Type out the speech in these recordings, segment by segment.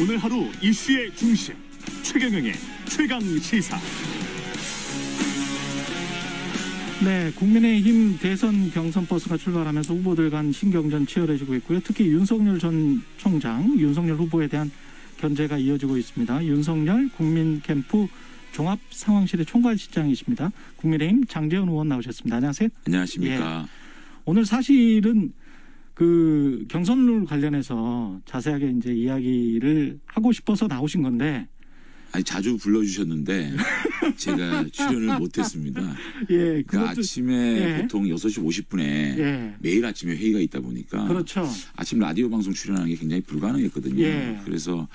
오늘 하루 이슈의 중심 최경영의 최강시사. 네, 국민의힘 대선 경선 버스가 출발하면서 후보들 간 신경전 치열해지고 있고요. 특히 윤석열 전 총장, 윤석열 후보에 대한 견제가 이어지고 있습니다. 윤석열 국민캠프 종합상황실의 총괄실장이십니다. 국민의힘 장제원 의원 나오셨습니다. 안녕하세요. 안녕하십니까. 예. 오늘 사실은 그 경선룰 관련해서 자세하게 이제 이야기를 하고 싶어서 나오신 건데. 아니 자주 불러주셨는데 제가 출연을 못했습니다. 예, 그 아침에 예. 보통 6시 50분에 예. 매일 아침에 회의가 있다 보니까 그렇죠. 아침 라디오 방송 출연하는 게 굉장히 불가능했거든요. 예. 그래서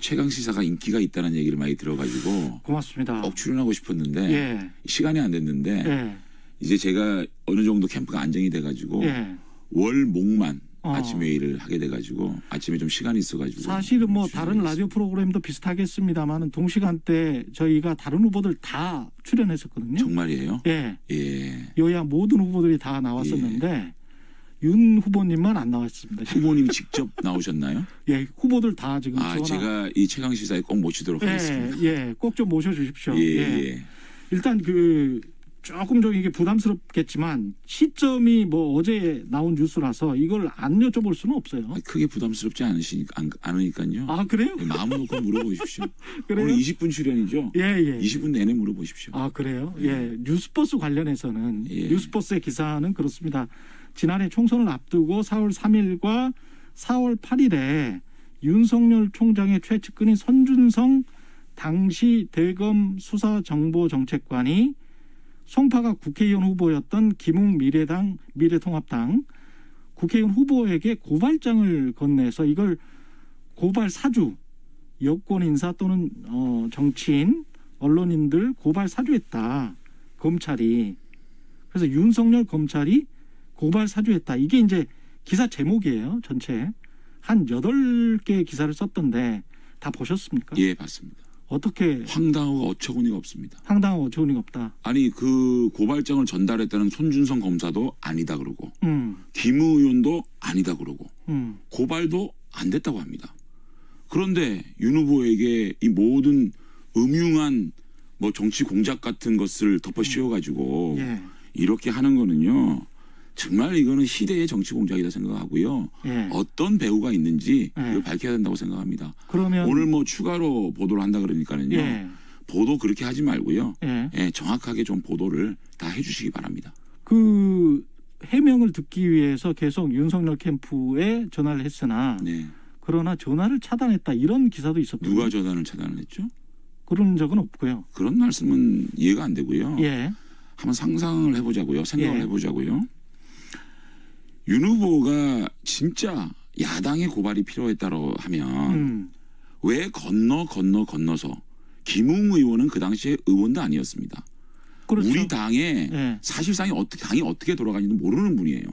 최강 시사가 인기가 있다는 얘기를 많이 들어가지고 고맙습니다. 꼭 출연하고 싶었는데 예. 시간이 안 됐는데 예. 이제 제가 어느 정도 캠프가 안정이 돼가지고 예. 월목만 아침 회의를 하게 돼가지고 아침에 좀 시간이 있어가지고 사실은 뭐 다른 라디오 프로그램도 비슷하겠습니다만 동시간대 저희가 다른 후보들 다 출연했었거든요. 정말이에요? 예. 예. 여야 모든 후보들이 다 나왔었는데 윤 후보님만 안 나왔습니다. 후보님 직접 나오셨나요? 예, 후보들 다 지금 제가 이 최강 시사에 꼭 모시도록 하겠습니다. 예, 꼭 좀 모셔주십시오. 예. 일단 조금 좀 이게 부담스럽겠지만 시점이 뭐 어제 나온 뉴스라서 이걸 안 여쭤볼 수는 없어요. 크게 부담스럽지 않으니까요. 아, 그래요? 마음 놓고 물어보십시오. 그래요? 오늘 20분 출연이죠? 예. 20분 내내 물어보십시오. 아, 그래요? 예. 뉴스버스 관련해서는 뉴스버스의 기사는 그렇습니다. 지난해 총선을 앞두고 4월 3일과 4월 8일에 윤석열 총장의 최측근인 손준성 당시 대검 수사정보정책관이 송파가 국회의원 후보였던 김웅 미래통합당 국회의원 후보에게 고발장을 건네서 이걸 고발 사주, 여권 인사 또는 정치인, 언론인들 고발 사주했다. 검찰이. 그래서 윤석열 검찰이 고발 사주했다. 이게 이제 기사 제목이에요. 전체. 한 8개 기사를 썼던데 다 보셨습니까? 예, 봤습니다. 어떻게 황당하고 어처구니가 없습니다. 황당하고 어처구니가 없다. 아니 그 고발장을 전달했다는 손준성 검사도 아니다 그러고 김 의원도 아니다 그러고 고발도 안 됐다고 합니다. 그런데 윤 후보에게 이 모든 음흉한 뭐 정치 공작 같은 것을 덮어 씌워가지고 이렇게 하는 거는요. 정말 이거는 시대의 정치 공작이다 생각하고요. 어떤 배우가 있는지 이걸 밝혀야 된다고 생각합니다. 그러면 오늘 뭐 추가로 보도를 한다 그러니까는요. 보도 그렇게 하지 말고요. 정확하게 좀 보도를 다 해주시기 바랍니다. 그 해명을 듣기 위해서 계속 윤석열 캠프에 전화를 했으나 그러나 전화를 차단했다 이런 기사도 있었거든요. 누가 전화를 차단했죠? 그런 적은 없고요. 그런 말씀은 이해가 안 되고요. 예. 한번 상상을 해보자고요. 생각을 해보자고요. 윤 후보가 진짜 야당의 고발이 필요했다고 하면 왜 건너서 김웅 의원은 그 당시에 의원도 아니었습니다. 그렇죠. 우리 당에 사실상이 당이 어떻게 돌아가는지도 모르는 분이에요.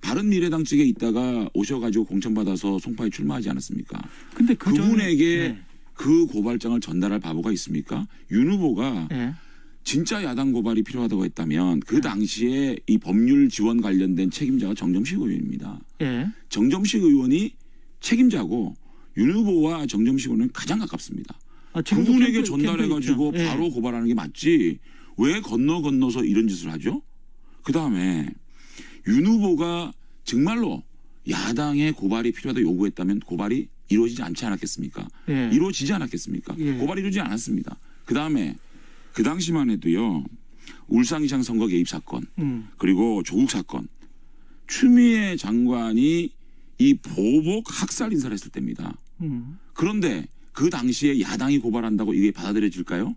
바른미래당 쪽에 있다가 오셔가지고 공천받아서 송파에 출마하지 않았습니까? 근데 그분에게 그 고발장을 전달할 바보가 있습니까? 윤 후보가 진짜 야당 고발이 필요하다고 했다면 그 당시에 이 법률 지원 관련된 책임자가 정점식 의원입니다. 정점식 의원이 책임자고 윤 후보와 정점식 의원은 가장 가깝습니다. 그분에게 전달해가지고 바로 고발하는 게 맞지 왜 건너서 이런 짓을 하죠? 그다음에 윤 후보가 정말로 야당의 고발이 필요하다고 요구했다면 고발이 이루어지지 않지 않았겠습니까? 이루어지지 않았겠습니까? 고발이 이루어지지 않았습니다. 그다음에 그 당시만 해도요. 울산시장 선거 개입 사건 그리고 조국 사건 추미애 장관이 이 보복 학살 인사를 했을 때입니다. 그런데 그 당시에 야당이 고발한다고 이게 받아들여질까요?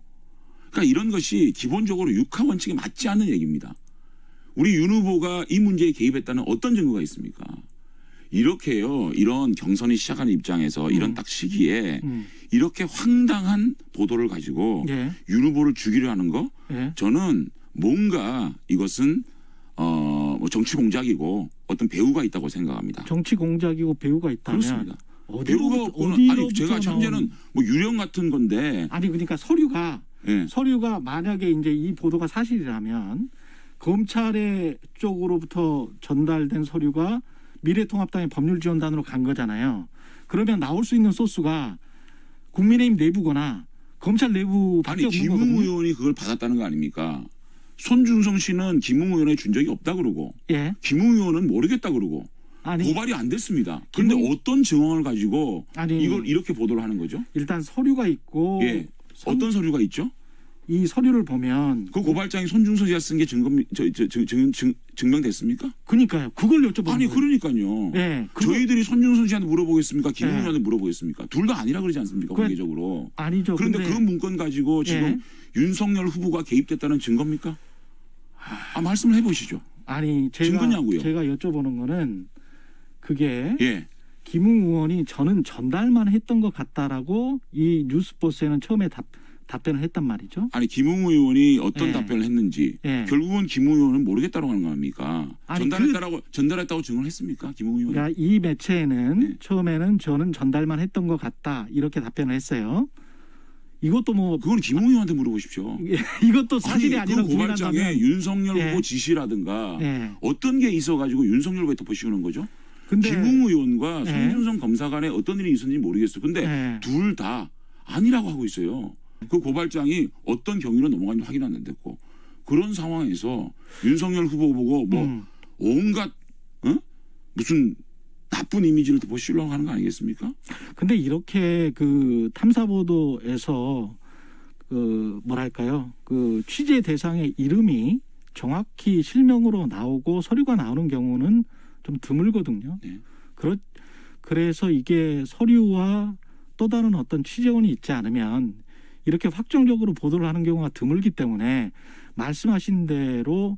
그러니까 이런 것이 기본적으로 육하 원칙에 맞지 않는 얘기입니다. 우리 윤 후보가 이 문제에 개입했다는 어떤 증거가 있습니까? 이렇게요. 이런 경선이 시작하는 입장에서 이런 딱 시기에 이렇게 황당한 보도를 가지고 윤 후보를 죽이려 하는 거 저는 뭔가 이것은 뭐 정치 공작이고 어떤 배우가 있다고 생각합니다. 정치 공작이고 배우가 있다면 그렇습니다. 배우가 없고는 아니 제가 참제는 뭐 유령 같은 건데 아니 그러니까 서류가 만약에 이제 이 보도가 사실이라면 검찰의 쪽으로부터 전달된 서류가 미래통합당의 법률지원단으로 간 거잖아요. 그러면 나올 수 있는 소스가 국민의힘 내부거나 검찰 내부밖에 아니 없는 김웅 거거든요. 의원이 그걸 받았다는 거 아닙니까? 손준성 씨는 김웅 의원에 준 적이 없다 그러고 예. 김웅 의원은 모르겠다 그러고 아니 고발이 안 됐습니다. 그런데 김웅- 어떤 증언을 가지고 아니 이걸 이렇게 보도를 하는 거죠? 일단 서류가 있고 예. 어떤 서류가 있죠? 이 서류를 보면 그 고발장이 손준성 씨가 쓴 게 증명됐습니까? 그러니까요. 그걸 여쭤보는 아니 거예요. 그러니까요. 예. 그거- 저희들이 손준성 씨한테 물어보겠습니까? 김웅 예. 의원한테 물어보겠습니까? 둘 다 아니라 그러지 않습니까? 그- 공개적으로. 아니죠. 그런데 근데 그 문건 가지고 지금 예. 윤석열 후보가 개입됐다는 증거입니까? 말씀을 해보시죠. 아니 증거냐고요? 제가 여쭤보는 거는 그게 예. 김웅 의원이 저는 전달만 했던 것 같다라고 이 뉴스버스에는 처음에 답변을 했단 말이죠. 아니 김웅 의원이 어떤 예. 답변을 했는지 예. 결국은 김웅 의원은 모르겠다고 하는 거 아닙니까? 아니, 전달했다고 증언했습니까? 김웅 의원이? 그러니까 이 매체에는 네. 처음에는 저는 전달만 했던 것 같다 이렇게 답변을 했어요. 이것도 뭐 그건 김웅 의원한테 물어보십시오. 이것도 사실이 아니, 아니라고 그 고발장에 부인한다면 윤석열 예. 후보 지시라든가 예. 어떤 게 있어가지고 윤석열 후보에 덮어씌우는 거죠? 근데 김웅 의원과 예. 손준성 검사 간에 어떤 일이 있었는지 모르겠어요. 근데 예. 둘 다 아니라고 하고 있어요. 그 고발장이 어떤 경위로 넘어갔는지 확인 안 됐고 그런 상황에서 윤석열 후보 보고 뭐 온갖 무슨 나쁜 이미지를 덮어씌우려고 하는 거 아니겠습니까? 근데 이렇게 그 탐사 보도에서 그 뭐랄까요? 그 취재 대상의 이름이 정확히 실명으로 나오고 서류가 나오는 경우는 좀 드물거든요. 네. 그래서 이게 서류와 또 다른 어떤 취재원이 있지 않으면 이렇게 확정적으로 보도를 하는 경우가 드물기 때문에 말씀하신 대로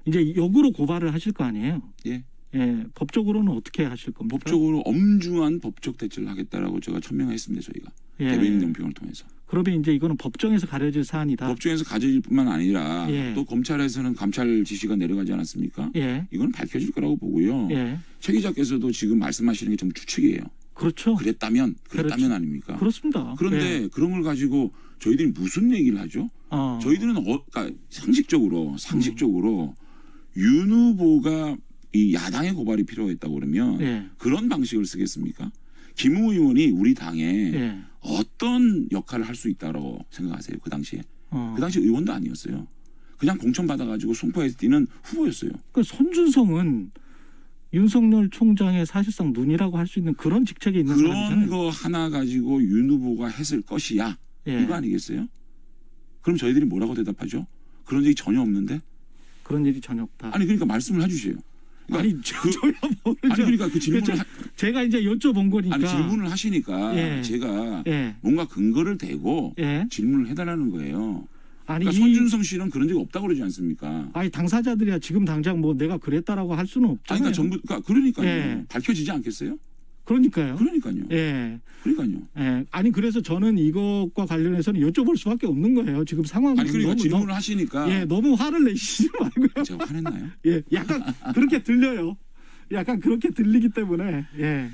이제 역으로 고발을 하실 거 아니에요. 예. 예, 법적으로는 어떻게 하실 겁니까? 법적으로 엄중한 법적 대처를 하겠다라고 제가 천명했습니다. 저희가 예. 대변인 연평을 통해서. 그러면 이제 이거는 법정에서 가려질 사안이다. 법정에서 가져질 뿐만 아니라 예. 또 검찰에서는 감찰 지시가 내려가지 않았습니까? 예. 이건 밝혀질 거라고 보고요. 예. 최 기자께서도 지금 말씀하시는 게 전부 추측이에요. 그렇죠. 그랬다면 그렇죠. 아닙니까? 그렇습니다. 그런데 예. 그런 걸 가지고 저희들이 무슨 얘기를 하죠? 저희들은 그러니까 상식적으로 윤 후보가 이 야당의 고발이 필요했다고 그러면 예. 그런 방식을 쓰겠습니까? 김웅 의원이 우리 당에 예. 어떤 역할을 할 수 있다고 생각하세요? 그 당시에. 그 당시 의원도 아니었어요. 그냥 공천 받아가지고 송파에서 뛰는 후보였어요. 그 손준성은 윤석열 총장의 사실상 눈이라고 할 수 있는 그런 직책에 있는 그런 사람이잖아요. 거 하나 가지고 윤 후보가 했을 것이야. 예. 이거 아니겠어요? 그럼 저희들이 뭐라고 대답하죠? 그런 적이 전혀 없는데? 그런 일이 전혀 없다. 아니 그러니까 말씀을 해주세요. 그러니까 아니 저야 모르죠. 아니 그러니까 그 질문을 제가 이제 여쭤본 거니까. 아니 질문을 하시니까 예. 제가 예. 뭔가 근거를 대고 예. 질문을 해달라는 거예요. 아니 그러니까 손준성 씨는 그런 적이 없다고 그러지 않습니까? 아니 당사자들이야 지금 당장 뭐 내가 그랬다라고 할 수는 없잖아요. 아니 그러니까요. 예. 밝혀지지 않겠어요? 그러니까요. 그러니까요. 예. 그러니까요. 예. 아니 그래서 저는 이것과 관련해서는 여쭤볼 수밖에 없는 거예요. 지금 상황이 아니 그러니까 너무, 질문을 하시니까 예, 너무 화를 내시지 말고요. 제가 화냈나요? 예, 약간 그렇게 들려요. 약간 그렇게 들리기 때문에 예.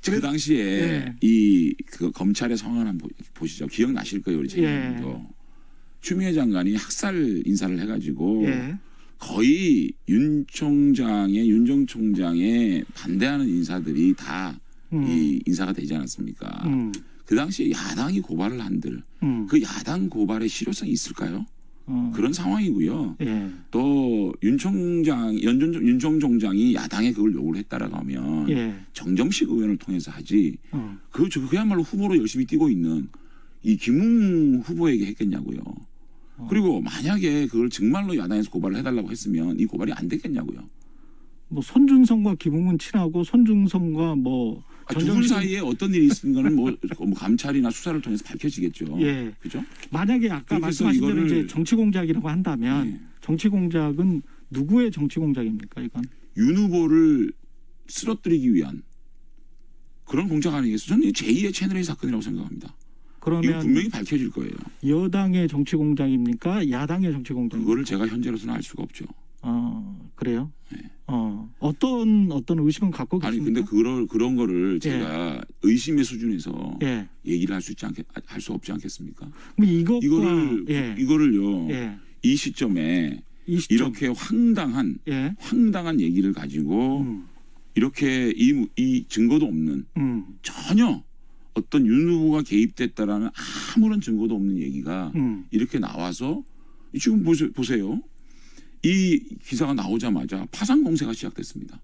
그 당시에 예. 그 검찰의 상황을 한번 보시죠. 기억나실 거예요, 우리 재판도. 추미애 장관이 학살 인사를 해가지고 예. 거의 윤 총장에 반대하는 인사들이 다 이 인사가 되지 않았습니까? 그 당시에 야당이 고발을 한들 그 야당 고발의 실효성이 있을까요? 그런 상황이고요. 예. 또 윤 총장이 야당에 그걸 요구를 했다라고 하면 예. 정점식 의원을 통해서 하지. 그야말로 후보로 열심히 뛰고 있는 이 김웅 후보에게 했겠냐고요. 그리고 만약에 그걸 정말로 야당에서 고발을 해달라고 했으면 이 고발이 안 됐겠냐고요. 뭐 손준성과 김웅은 친하고 손준성과 뭐 두 분 사이에 어떤 일이 있는 거는 뭐 감찰이나 수사를 통해서 밝혀지겠죠. 예. 그죠? 만약에 아까 말씀하신 대로 이제 정치 공작이라고 한다면 예. 정치 공작은 누구의 정치 공작입니까, 이건? 윤 후보를 쓰러뜨리기 위한 그런 공작 아니겠어요? 저는 제2의 채널A 사건이라고 생각합니다. 그러면 이거 분명히 밝혀질 거예요. 여당의 정치 공작입니까? 야당의 정치 공작입니까? 그거를 제가 현재로서는 알 수가 없죠. 그래요? 네. 어떤 의심은 갖고 아니 계십니까? 근데 그런 거를 제가 의심의 수준에서 예. 얘기를 할 수 없지 않겠습니까? 그럼 이거를 이거를요. 예. 이 시점에 이렇게 황당한 얘기를 가지고 이렇게 이 증거도 없는 전혀 어떤 윤 후보가 개입됐다라는 아무런 증거도 없는 얘기가 이렇게 나와서 지금 보세요. 이 기사가 나오자마자 파상 공세가 시작됐습니다.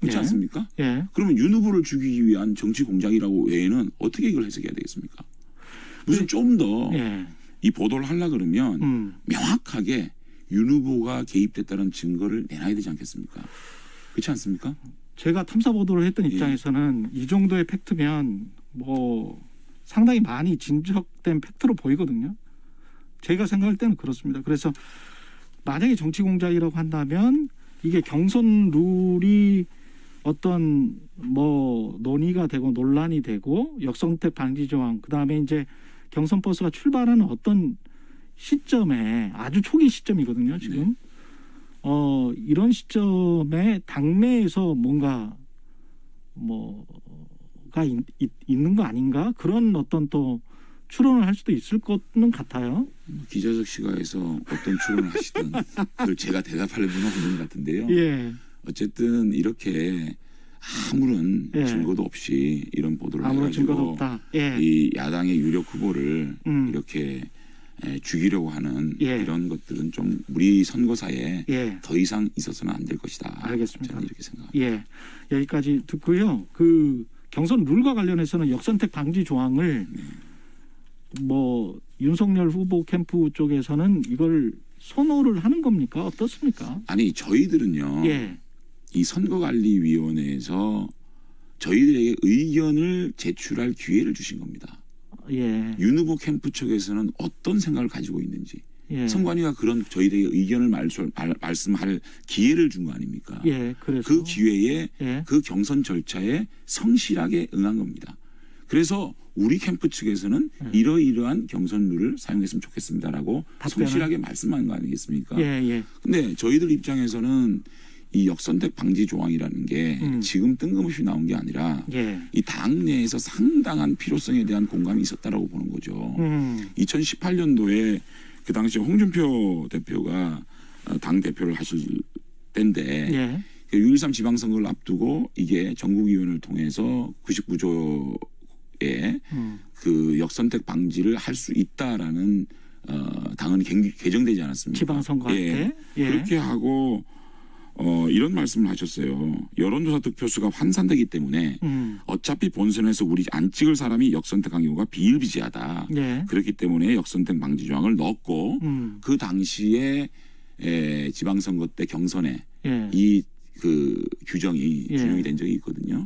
그렇지 않습니까? 그러면 윤 후보를 죽이기 위한 정치 공작이라고 외에는 어떻게 이걸 해석해야 되겠습니까? 무슨 좀 더 이 보도를 하려 그러면 명확하게 윤 후보가 개입됐다는 증거를 내놔야 되지 않겠습니까? 그렇지 않습니까? 제가 탐사 보도를 했던 입장에서는 이 정도의 팩트면 뭐 상당히 많이 진척된 팩트로 보이거든요. 제가 생각할 때는 그렇습니다. 그래서 만약에 정치 공작이라고 한다면 이게 경선 룰이 어떤 뭐 논의가 되고 논란이 되고 역선택 방지 조항, 그다음에 이제 경선 버스가 출발하는 어떤 시점에 아주 초기 시점이거든요, 지금. 이런 시점에 당내에서 뭔가 뭐가 있는 거 아닌가? 그런 어떤 또 추론을 할 수도 있을 것은 같아요. 기자적 시각에서 어떤 추론을 하시든 그걸 제가 대답할 분은 없는 것 같은데요. 어쨌든 이렇게 아무런 증거도 없이 이런 보도를 아무런 해가지고 증거도 없다. 이 야당의 유력 후보를 이렇게 죽이려고 하는 이런 것들은 좀 우리 선거사에 더 이상 있어서는 안 될 것이다. 알겠습니다. 저는 이렇게 생각합니다. 여기까지 듣고요. 그 경선 룰과 관련해서는 역선택 방지 조항을 뭐 윤석열 후보 캠프 쪽에서는 이걸 선호를 하는 겁니까? 어떻습니까? 아니 저희들은요. 이 선거관리위원회에서 저희들에게 의견을 제출할 기회를 주신 겁니다. 윤 후보 캠프 측에서는 어떤 생각을 가지고 있는지 선관위가 그런 저희들에게 의견을 말씀할 기회를 준 거 아닙니까? 그래서 그 기회에 그 경선 절차에 성실하게 응한 겁니다. 그래서 우리 캠프 측에서는 이러이러한 경선 룰을 사용했으면 좋겠습니다라고 성실하게 말씀한 거 아니겠습니까? 근데 저희들 입장에서는 이 역선택 방지 조항이라는 게 지금 뜬금없이 나온 게 아니라 이 당내에서 상당한 필요성에 대한 공감이 있었다라고 보는 거죠. 2018년도에 그 당시에 홍준표 대표가 당 대표를 하실 때인데 6.13 지방선거를 앞두고 이게 전국위원회를 통해서 99조의 그 역선택 방지를 할 수 있다라는 당헌이 개정되지 않았습니까? 지방선거 때 그렇게 하고 이런 말씀을 하셨어요. 여론조사 득표수가 환산되기 때문에 어차피 본선에서 우리 안 찍을 사람이 역선택한 경우가 비일비재하다. 그렇기 때문에 역선택 방지 조항을 넣었고 그 당시에 지방선거 때 경선에 이 그 규정이 준용이 된 적이 있거든요.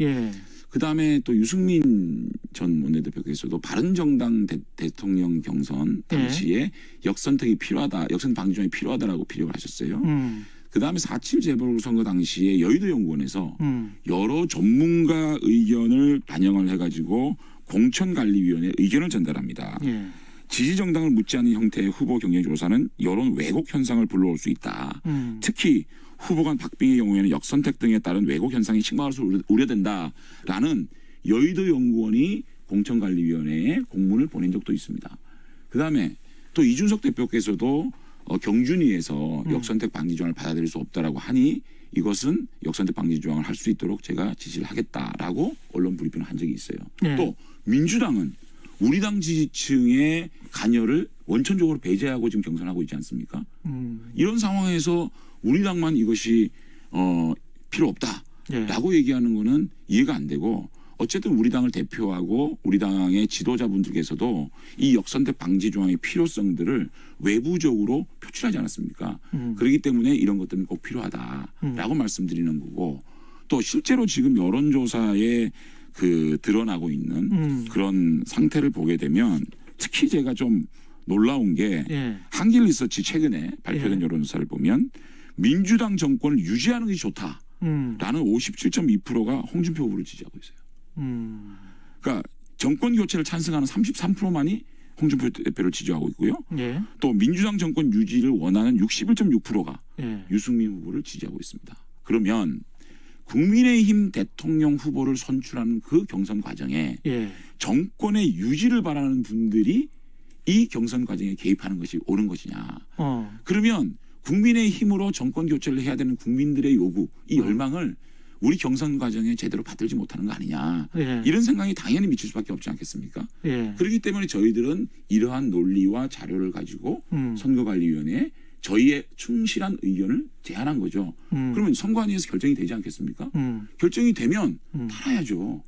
그다음에 또 유승민 전 원내대표께서도 바른정당 대통령 경선 당시에 역선택이 필요하다, 역선택 방지 조항이 필요하다라고 피력을 하셨어요. 그다음에 4.7 재보궐선거 당시에 여의도연구원에서 여러 전문가 의견을 반영을 해가지고 공천관리위원회에 의견을 전달합니다. 지지정당을 묻지 않은 형태의 후보 경쟁 조사는 여론 왜곡 현상을 불러올 수 있다. 특히 후보간 박빙의 경우에는 역선택 등에 따른 왜곡 현상이 심화할 수 우려된다라는 여의도연구원이 공천관리위원회에 공문을 보낸 적도 있습니다. 그다음에 또 이준석 대표께서도 경준위에서 역선택 방지 조항을 받아들일 수 없다라고 하니 이것은 역선택 방지 조항을 할 수 있도록 제가 지시를 하겠다라고 언론 브리핑을 한 적이 있어요. 또 민주당은 우리 당 지지층의 관여를 원천적으로 배제하고 지금 경선하고 있지 않습니까? 이런 상황에서 우리 당만 이것이 필요 없다라고 얘기하는 거는 이해가 안 되고 어쨌든 우리 당을 대표하고 우리 당의 지도자분들께서도 이 역선택 방지 조항의 필요성들을 외부적으로 표출하지 않았습니까? 그렇기 때문에 이런 것들은 꼭 필요하다라고 말씀드리는 거고 또 실제로 지금 여론조사에 그 드러나고 있는 그런 상태를 보게 되면 특히 제가 좀 놀라운 게 한길리서치 최근에 발표된 여론조사를 보면 민주당 정권을 유지하는 것이 좋다라는 57.2%가 홍준표 후보를 지지하고 있어요. 그러니까 정권 교체를 찬성하는 33%만이 홍준표 대표를 지지하고 있고요. 또 민주당 정권 유지를 원하는 61.6%가 유승민 후보를 지지하고 있습니다. 그러면 국민의힘 대통령 후보를 선출하는 그 경선 과정에 정권의 유지를 바라는 분들이 이 경선 과정에 개입하는 것이 옳은 것이냐. 그러면 국민의힘으로 정권 교체를 해야 되는 국민들의 요구, 이 열망을 우리 경선 과정에 제대로 받들지 못하는 거 아니냐. 예. 이런 생각이 당연히 미칠 수밖에 없지 않겠습니까? 예. 그렇기 때문에 저희들은 이러한 논리와 자료를 가지고 선거관리위원회에 저희의 충실한 의견을 제안한 거죠. 그러면 선관위에서 결정이 되지 않겠습니까? 결정이 되면 따라야죠.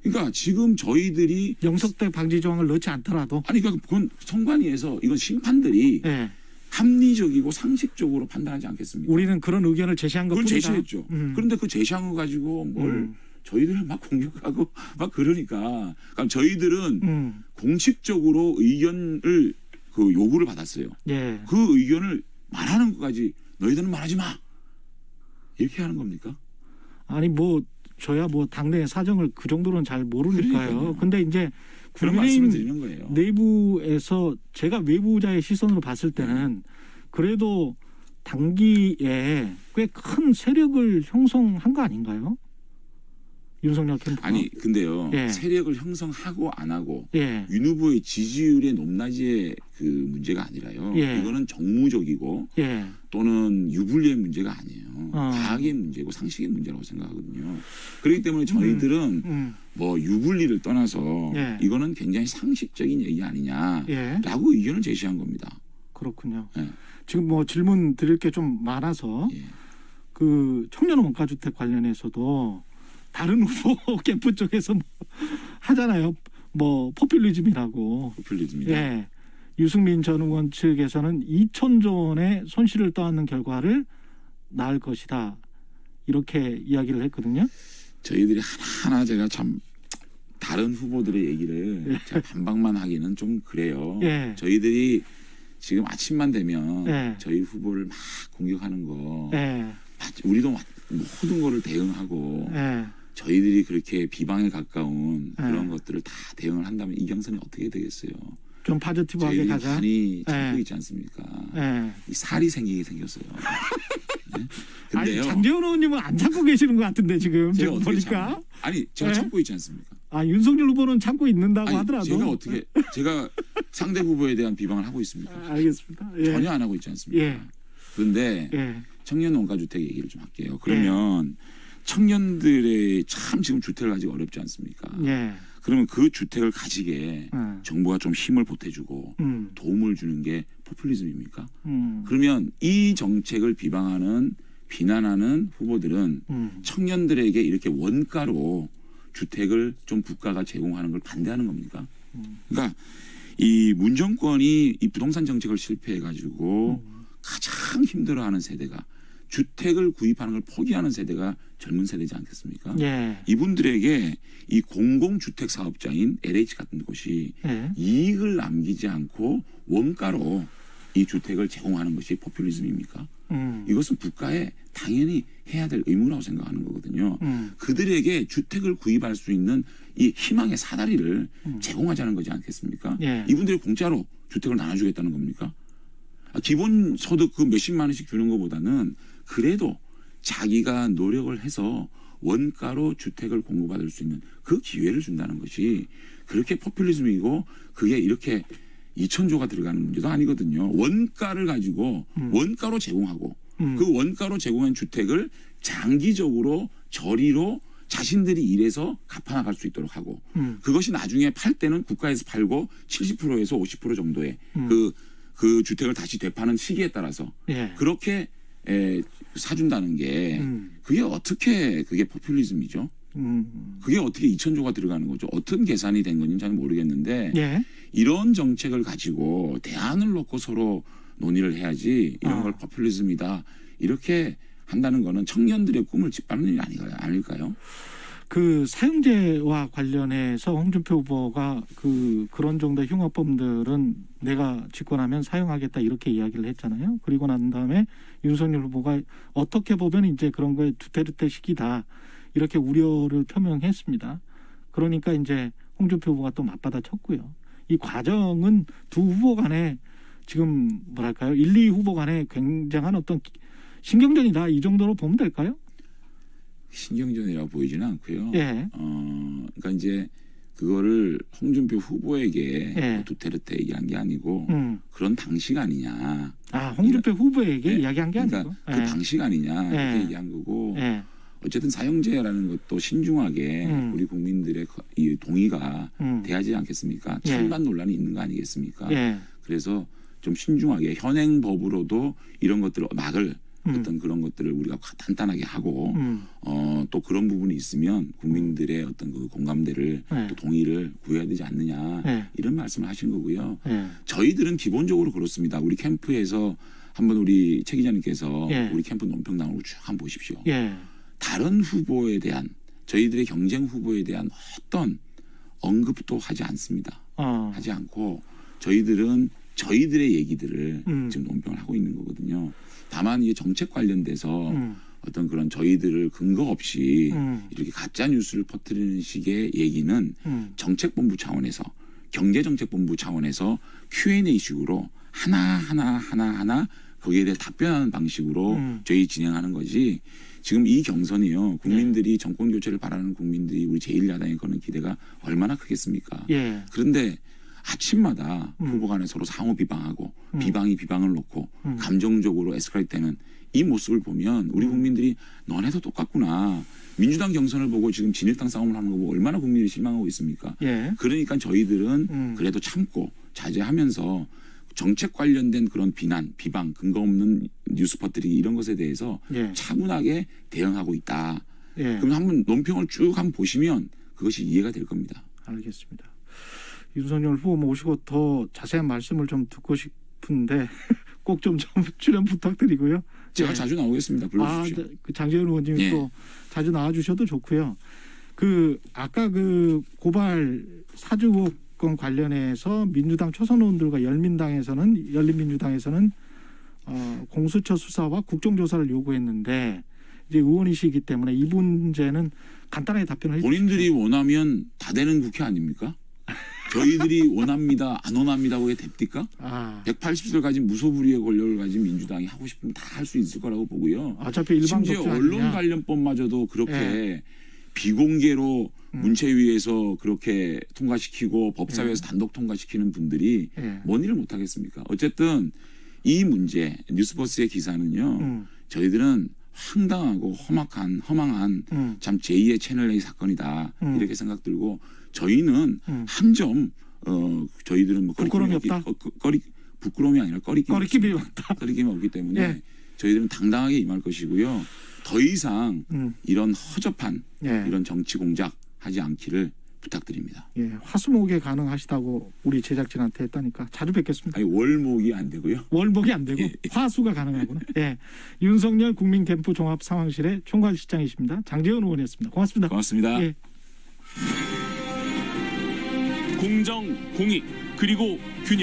그러니까 지금 저희들이 영석대 방지 조항을 넣지 않더라도 아니 그러니까 그건 선관위에서 이건 심판들이 예. 합리적이고 상식적으로 판단하지 않겠습니까? 우리는 그런 의견을 제시한 그걸 것뿐이다. 제시했죠. 그런데 그 제시한 거 가지고 뭘 저희들을 막 공격하고 막 그러니까 저희들은 공식적으로 의견을 그 요구를 받았어요. 예. 그 의견을 말하는 것까지 너희들은 말하지 마. 이렇게 하는 겁니까? 아니 뭐 저야 뭐 당내 사정을 그 정도는 잘 모르니까요. 근데 이제 그런 말씀을 국민의힘 드리는 거예요. 내부에서 제가 외부자의 시선으로 봤을 때는 그래도 당기에 꽤 큰 세력을 형성한 거 아닌가요? 윤석열 캠프가. 아니 근데요. 예. 세력을 형성하고 안 하고 예. 윤 후보의 지지율의 높낮이의 그 문제가 아니라요. 예. 이거는 정무적이고 예. 또는 유불리의 문제가 아니에요. 과학의 문제고 상식의 문제라고 생각하거든요. 그렇기 때문에 저희들은 뭐 유불리를 떠나서 예. 이거는 굉장히 상식적인 얘기 아니냐라고 예. 의견을 제시한 겁니다. 그렇군요. 예. 지금 뭐 질문 드릴 게 좀 많아서 예. 그 청년 원가주택 관련해서도 다른 후보 캠프 쪽에서 뭐 하잖아요. 뭐 포퓰리즘이라고. 포퓰리즘이다. 예. 유승민 전 의원 측에서는 2천조 원의 손실을 떠안는 결과를 낳을 것이다. 이렇게 이야기를 했거든요. 저희들이 하나하나 제가 참 다른 후보들의 얘기를 제가 반박만 하기는 좀 그래요. 예. 저희들이 지금 아침만 되면 예. 저희 후보를 막 공격하는 거 예. 우리도 모든 거를 대응하고 예. 저희들이 그렇게 비방에 가까운 그런 예. 것들을 다 대응을 한다면 이 경선이 어떻게 되겠어요? 좀 파지티브하게 저희들이 가자. 많이 참고 예. 있지 않습니까? 예. 이 살이 생기게 생겼어요. 네? 아니 근데요. 장재원 의원님은 안 참고 계시는 것 같은데 지금 제가 지금 어떻게 보니까. 아니 제가 예? 참고 있지 않습니까? 아 윤석열 후보는 참고 있는다고 아니, 하더라도. 제가 어떻게 제가 상대 후보에 대한 비방을 하고 있습니까? 알겠습니다. 예. 전혀 안 하고 있지 않습니까? 예. 그런데 예. 청년 원가주택 얘기를 좀 할게요. 그러면 청년들의 참 지금 주택을 가지기 어렵지 않습니까? 예. 그러면 그 주택을 가지게 정부가 좀 힘을 보태주고 도움을 주는 게 포퓰리즘입니까? 그러면 이 정책을 비난하는 후보들은 청년들에게 이렇게 원가로 주택을 좀 국가가 제공하는 걸 반대하는 겁니까? 그러니까 이 문정권이 이 부동산 정책을 실패해가지고 가장 힘들어하는 세대가 주택을 구입하는 걸 포기하는 세대가 젊은 세대지 않겠습니까? 예. 이분들에게 이 공공주택 사업자인 LH 같은 곳이 예. 이익을 남기지 않고 원가로 이 주택을 제공하는 것이 포퓰리즘입니까? 이것은 국가에 당연히 해야 될 의무라고 생각하는 거거든요. 그들에게 주택을 구입할 수 있는 이 희망의 사다리를 제공하자는 거지 않겠습니까? 예. 이분들이 공짜로 주택을 나눠주겠다는 겁니까? 기본소득 그 몇십만 원씩 주는 것보다는 그래도 자기가 노력을 해서 원가로 주택을 공급받을 수 있는 그 기회를 준다는 것이 그렇게 포퓰리즘이고 그게 이렇게 2천조가 들어가는 문제도 아니거든요. 원가를 가지고 원가로 제공하고 그 원가로 제공한 주택을 장기적으로 저리로 자신들이 일해서 갚아나갈 수 있도록 하고 그것이 나중에 팔 때는 국가에서 팔고 70%에서 50% 정도의 그 주택을 다시 되파는 시기에 따라서 예. 그렇게 사준다는 게 그게 어떻게 그게 포퓰리즘이죠? 그게 어떻게 2천조가 들어가는 거죠? 어떤 계산이 된 건지는 잘 모르겠는데 예. 이런 정책을 가지고 대안을 놓고 서로 논의를 해야지 이런 걸 포퓰리즘이다 이렇게 한다는 거는 청년들의 꿈을 짓밟는 일이 아닐까요? 그 사용제와 관련해서 홍준표 후보가 그런 정도의 흉악범들은 내가 집권하면 사용하겠다 이렇게 이야기를 했잖아요. 그리고 난 다음에 윤석열 후보가 어떻게 보면 이제 그런 거에 두테르테 시기다 이렇게 우려를 표명했습니다. 그러니까 이제 홍준표 후보가 또 맞받아 쳤고요. 이 과정은 두 후보 간에 지금 뭐랄까요? 1, 2 후보 간에 굉장한 어떤 신경전이다 이 정도로 보면 될까요? 신경전이라고 보이지는 않고요. 예. 그러니까 이제 그거를 홍준표 후보에게 예. 두테르테 얘기한 게 아니고 그런 당식 아니냐. 아 홍준표 후보에게 예. 이야기한 게 그러니까 아니고. 그 당식 아니냐 이렇게 예. 얘기한 거고 예. 어쨌든 사형제라는 것도 신중하게 우리 국민들의 이 동의가 돼야지 않겠습니까? 찬반 논란이 있는 거 아니겠습니까? 그래서 좀 신중하게 현행 법으로도 이런 것들을 막을 어떤 그런 것들을 우리가 단단하게 하고 또 그런 부분이 있으면 국민들의 어떤 그 공감대를 또 동의를 구해야 되지 않느냐 이런 말씀을 하신 거고요. 저희들은 기본적으로 그렇습니다. 우리 캠프에서 한번 우리 최 기자님께서 우리 캠프 논평당을 쭉 한번 보십시오. 다른 후보에 대한 저희들의 경쟁 후보에 대한 어떤 언급도 하지 않습니다. 하지 않고 저희들은 저희들의 얘기들을 지금 논평을 하고 있는 거거든요. 다만 이게 정책 관련돼서 어떤 그런 저희들을 근거 없이 이렇게 가짜 뉴스를 퍼뜨리는 식의 얘기는 정책본부 차원에서 경제정책본부 차원에서 Q&A식으로 하나 거기에 대해 답변하는 방식으로 저희 진행하는 거지. 지금 이 경선이요. 국민들이 정권 교체를 바라는 국민들이 우리 제1야당에 거는 기대가 얼마나 크겠습니까? 그런데 아침마다 후보 간에 서로 상호 비방하고 비방이 비방을 놓고 감정적으로 에스컬레이트되는 이 모습을 보면 우리 국민들이 너네도 똑같구나. 민주당 경선을 보고 지금 진일당 싸움을 하는 거 보고 얼마나 국민들이 실망하고 있습니까? 그러니까 저희들은 그래도 참고 자제하면서 정책 관련된 그런 비난, 비방, 근거 없는 뉴스 퍼뜨리기 이런 것에 대해서 차분하게 대응하고 있다. 그럼 한번 논평을 쭉 한번 보시면 그것이 이해가 될 겁니다. 알겠습니다. 윤석열 후보 모시고 더 자세한 말씀을 좀 듣고 싶은데 꼭 좀 출연 부탁드리고요. 제가 자주 나오겠습니다. 불러주십시오. 그 장재현 의원님이 또 자주 나와주셔도 좋고요. 그 아까 그 고발 사주 의혹 관련해서 민주당 초선 의원들과 열린민주당에서는 공수처 수사와 국정조사를 요구했는데 이제 의원이시기 때문에 이 문제는 간단하게 답변을 해주시죠. 본인들이 원하면 다 되는 국회 아닙니까? 저희들이 원합니다, 안 원합니다고 해 됩니까? 180석 가진 무소불위의 권력을 가진 민주당이 하고 싶으면 다 할 수 있을 거라고 보고요. 어차피 일반 심지어 언론 관련법마저도 그렇게 비공개로 문체위에서 그렇게 통과시키고 법사위에서 단독 통과시키는 분들이 뭔 일을 못하겠습니까? 어쨌든 이 문제 뉴스버스의 기사는요. 저희들은 황당하고 허망한 참 제2의 채널 A 사건이다 이렇게 생각 들고 저희는 한 점 저희들은 뭐 부끄러움이 없다. 부끄러움이 아니라 꺼리낌이 없다. 꺼리낌이 없기 때문에 저희들은 당당하게 임할 것이고요. 더 이상 이런 허접한 이런 정치 공작 하지 않기를 부탁드립니다. 화수목에 가능하시다고 우리 제작진한테 했다니까 자주 뵙겠습니다. 아니 월목이 안 되고요. 월목이 안 되고 화수가 가능하구나. 윤석열 국민캠프 종합상황실의 총괄실장이십니다. 장재현 의원이었습니다. 고맙습니다. 고맙습니다. 공정, 공익, 그리고 균형.